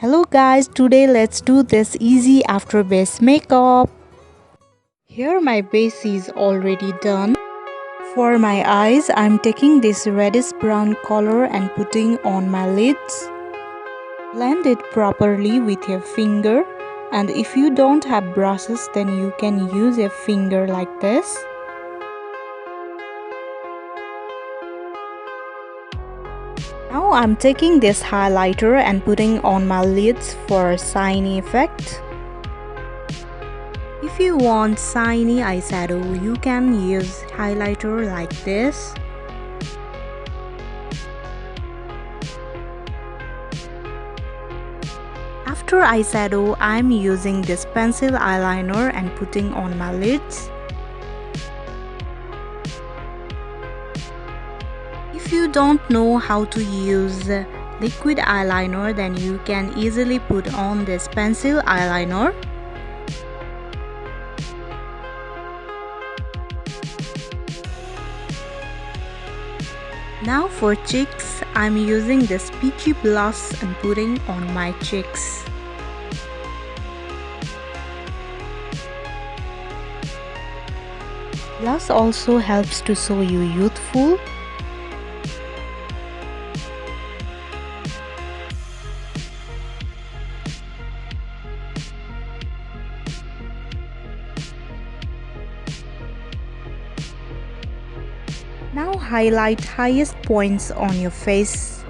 Hello guys, today let's do this easy after base makeup. Here my base is already done. For my eyes, I'm taking this reddish brown color and putting on my lids. Blend it properly with your finger, and if you don't have brushes then you can use a finger like this. Now I'm taking this highlighter and putting on my lids for a shiny effect. If you want shiny eyeshadow, you can use highlighter like this. After eyeshadow, I'm using this pencil eyeliner and putting on my lids. If you don't know how to use liquid eyeliner, then you can easily put on this pencil eyeliner. Now for cheeks, I'm using this peachy blush and putting on my cheeks. Blush also helps to show you youthful. Now highlight highest points on your face.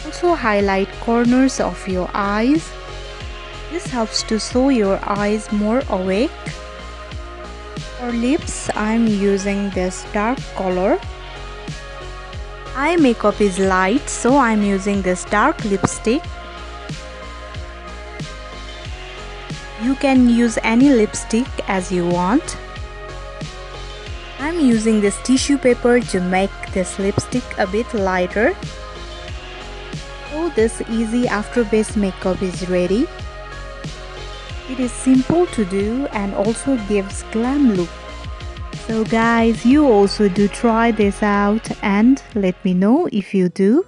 Also highlight corners of your eyes. This helps to show your eyes more awake. For lips, I'm using this dark color. Eye makeup is light, so I'm using this dark lipstick. You can use any lipstick as you want. I'm using this tissue paper to make this lipstick a bit lighter. So this easy after base makeup is ready. It is simple to do and also gives glam look. So guys, you also do try this out and let me know if you do.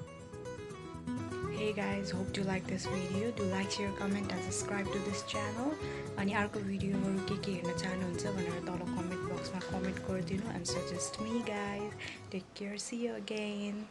Hey guys, hope you like this video. Do like, share, comment and subscribe to this channel. अनि अर्को भिडियोहरु के हेर्न चाहनुहुन्छ भनेर तल comment बक्समा comment गरिदिनु and suggest me guys. Take care, see you again.